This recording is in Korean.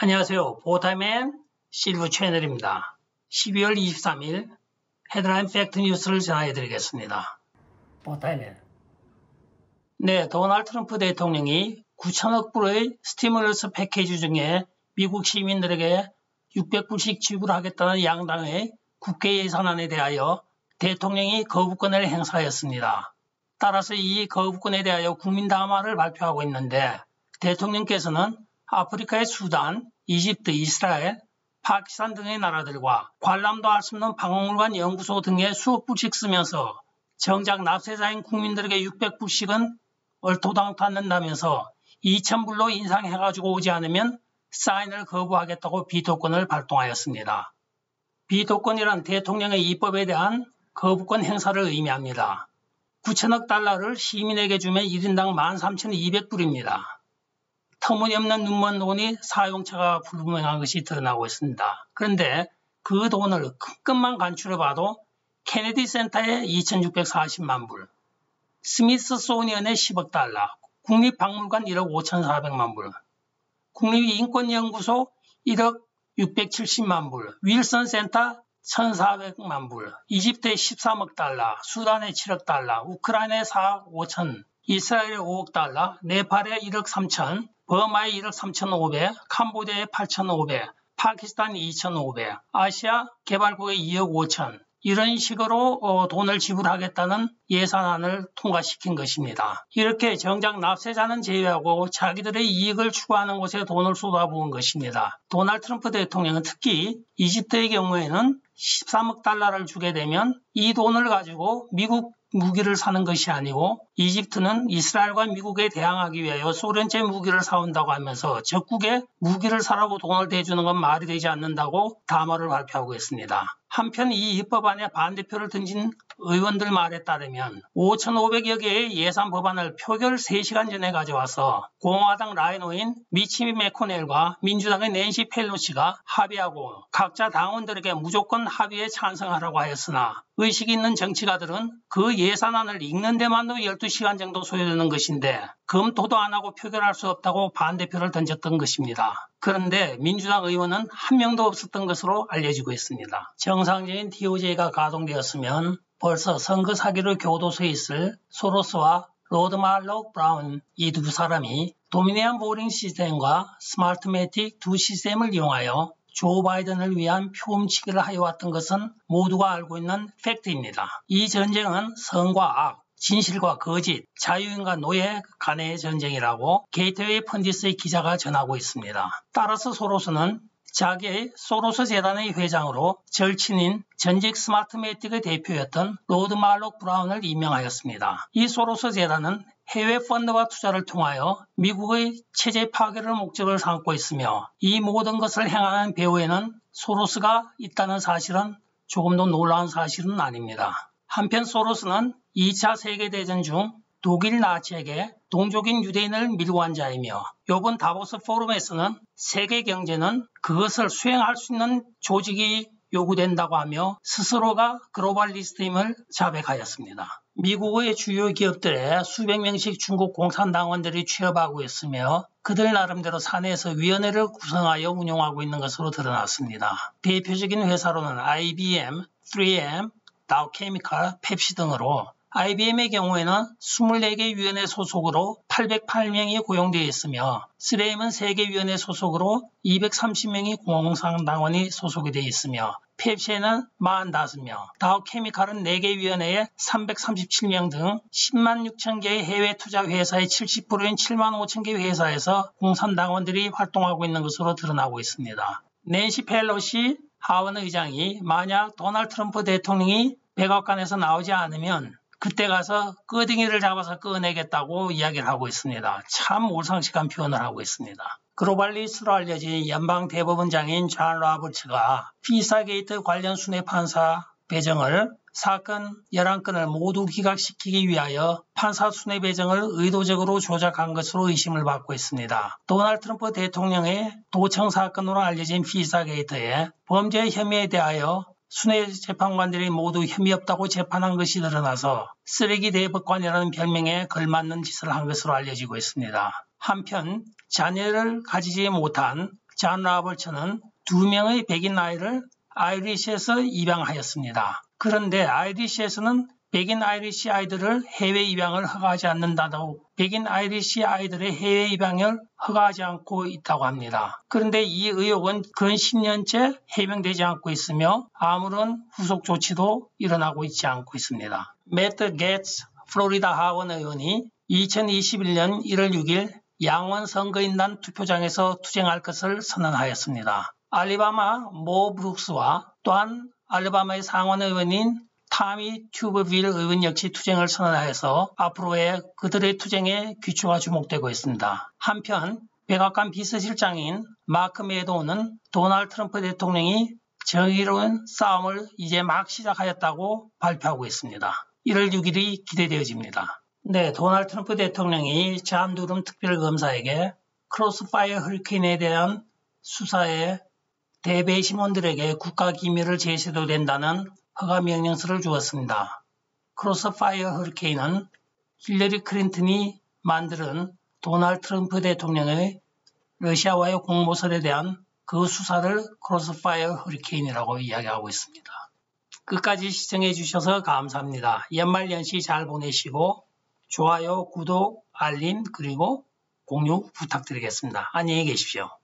안녕하세요. 보타맨 실브 채널입니다. 12월 23일 헤드라인 팩트 뉴스를 전해드리겠습니다. 보타맨. 네, 도널드 트럼프 대통령이 9천억 불의 스티뮬러스 패키지 중에 미국 시민들에게 600불씩 지불하겠다는 양당의 국회 예산안에 대하여 대통령이 거부권을 행사하였습니다. 따라서 이 거부권에 대하여 국민 담화를 발표하고 있는데 대통령께서는 아프리카의 수단, 이집트, 이스라엘, 파키스탄 등의 나라들과 관람도 할 수 없는 박물관 연구소 등에 수억 불씩 쓰면서 정작 납세자인 국민들에게 600불씩은 얼토당토 않는다면서 2000불로 인상해가지고 오지 않으면 사인을 거부하겠다고 비토권을 발동하였습니다. 비토권이란 대통령의 입법에 대한 거부권 행사를 의미합니다. 9천억 달러를 시민에게 주면 1인당 13,200불입니다. 터무니없는 눈먼 돈이 사용처가 불분명한 것이 드러나고 있습니다. 그런데 그 돈을 끈끈만 간추려봐도 케네디 센터에 2,640만 불, 스미스소니언에 10억 달러, 국립박물관 1억 5,400만 불, 국립인권연구소 1억 670만 불, 윌슨 센터 1,400만 불, 이집트에 13억 달러, 수단에 7억 달러, 우크라이나에 4억 5천, 이스라엘에 5억 달러, 네팔에 1억 3천, 버마에 1억 3,500, 캄보디아에 8,500, 파키스탄 2,500, 아시아 개발국에 2억 5천, 이런 식으로 돈을 지불하겠다는 예산안을 통과시킨 것입니다. 이렇게 정작 납세자는 제외하고 자기들의 이익을 추구하는 곳에 돈을 쏟아부은 것입니다. 도널드 트럼프 대통령은 특히 이집트의 경우에는 13억 달러를 주게 되면 이 돈을 가지고 미국 무기를 사는 것이 아니고 이집트는 이스라엘과 미국에 대항하기 위하여 소련제 무기를 사온다고 하면서 적국에 무기를 사라고 돈을 대주는 건 말이 되지 않는다고 담화를 발표하고 있습니다. 한편 이 입법안에 반대표를 던진 의원들 말에 따르면 5,500여 개의 예산 법안을 표결 3시간 전에 가져와서 공화당 라이노인 미치 매코넬과 민주당의 낸시 펠로시가 합의하고 각자 당원들에게 무조건 합의에 찬성하라고 하였으나 의식 있는 정치가들은 그 예산안을 읽는 데만도 12시간 정도 소요되는 것인데 검토도 안 하고 표결할 수 없다고 반대표를 던졌던 것입니다. 그런데 민주당 의원은 한 명도 없었던 것으로 알려지고 있습니다. 정상적인 DOJ가 가동되었으면 벌써 선거 사기로 교도소에 있을 소로스와 로드 말록 브라운 이 두 사람이 도미니언 보링 시스템과 스마트매틱 두 시스템을 이용하여 조 바이든을 위한 표 훔치기를 하여왔던 것은 모두가 알고 있는 팩트입니다. 이 전쟁은 선과 악, 진실과 거짓, 자유인과 노예 간의 전쟁이라고 게이트웨이 펀디스의 기자가 전하고 있습니다. 따라서 소로스는 자기의 소로스 재단의 회장으로 절친인 전직 스마트매틱의 대표였던 로드 말록 브라운을 임명하였습니다. 이 소로스 재단은 해외 펀드와 투자를 통하여 미국의 체제 파괴를 목적을 삼고 있으며 이 모든 것을 행하는 배후에는 소로스가 있다는 사실은 조금도 놀라운 사실은 아닙니다. 한편 소로스는 2차 세계대전 중 독일 나치에게 동족인 유대인을 밀고 한 자이며 이번 다보스 포럼에서는 세계 경제는 그것을 수행할 수 있는 조직이 요구된다고 하며 스스로가 글로벌리스트임을 자백하였습니다. 미국의 주요 기업들에 수백 명씩 중국 공산당원들이 취업하고 있으며 그들 나름대로 사내에서 위원회를 구성하여 운영하고 있는 것으로 드러났습니다. 대표적인 회사로는 IBM, 3M, 다우케미칼, 펩시 등으로 IBM의 경우에는 24개 위원회 소속으로 808명이 고용되어 있으며 3M은 3개 위원회 소속으로 230명이 공산당원이 소속이 되어 있으며 펩시에는 45명, 다우케미칼은 4개 위원회에 337명 등 10만 6천 개의 해외 투자 회사의 70%인 7만 5천 개 회사에서 공산당원들이 활동하고 있는 것으로 드러나고 있습니다. 낸시 펠로시 하원 의장이 만약 도널드 트럼프 대통령이 백악관에서 나오지 않으면 그때 가서 끄댕이를 잡아서 꺼내겠다고 이야기를 하고 있습니다. 참 올상식한 표현을 하고 있습니다. 글로벌리스트로 알려진 연방대법원장인 존 로버츠가 피사게이트 관련 순회 판사 배정을 사건 11건을 모두 기각시키기 위하여 판사 순회 배정을 의도적으로 조작한 것으로 의심을 받고 있습니다. 도널드 트럼프 대통령의 도청 사건으로 알려진 피사게이트의 범죄 혐의에 대하여 순회 재판관들이 모두 혐의 없다고 재판한 것이 드러나서 쓰레기 대법관이라는 별명에 걸맞는 짓을 한 것으로 알려지고 있습니다. 한편 자녀를 가지지 못한 존 로버츠는 2명의 백인 아이를 아이리시에서 입양하였습니다. 그런데 아이리시에서는 백인 아이리시 아이들을 해외 입양을 허가하지 않는다고 백인 아이리시 아이들의 해외 입양을 허가하지 않고 있다고 합니다. 그런데 이 의혹은 근 10년째 해명되지 않고 있으며 아무런 후속 조치도 일어나고 있지 않고 있습니다. 매트 게츠 플로리다 하원 의원이 2021년 1월 6일 양원 선거인단 투표장에서 투쟁할 것을 선언하였습니다. 알래바마 모 브룩스와 또한 알래바마의 상원 의원인 타미 튜버빌 의원 역시 투쟁을 선언하여서 앞으로의 그들의 투쟁에 귀추가 주목되고 있습니다. 한편 백악관 비서실장인 마크 메도우는 도널드 트럼프 대통령이 정의로운 싸움을 이제 막 시작하였다고 발표하고 있습니다. 1월 6일이 기대되어집니다. 네, 도널드 트럼프 대통령이 존 두름 특별검사에게 크로스파이어 허리케인에 대한 수사에 대배심원들에게 국가기밀을 제시해도 된다는 허가명령서를 주었습니다. 크로스파이어 허리케인은 힐러리 클린턴이 만든 도널드 트럼프 대통령의 러시아와의 공모설에 대한 그 수사를 크로스파이어 허리케인이라고 이야기하고 있습니다. 끝까지 시청해 주셔서 감사합니다. 연말연시 잘 보내시고 좋아요, 구독, 알림 그리고 공유 부탁드리겠습니다. 안녕히 계십시오.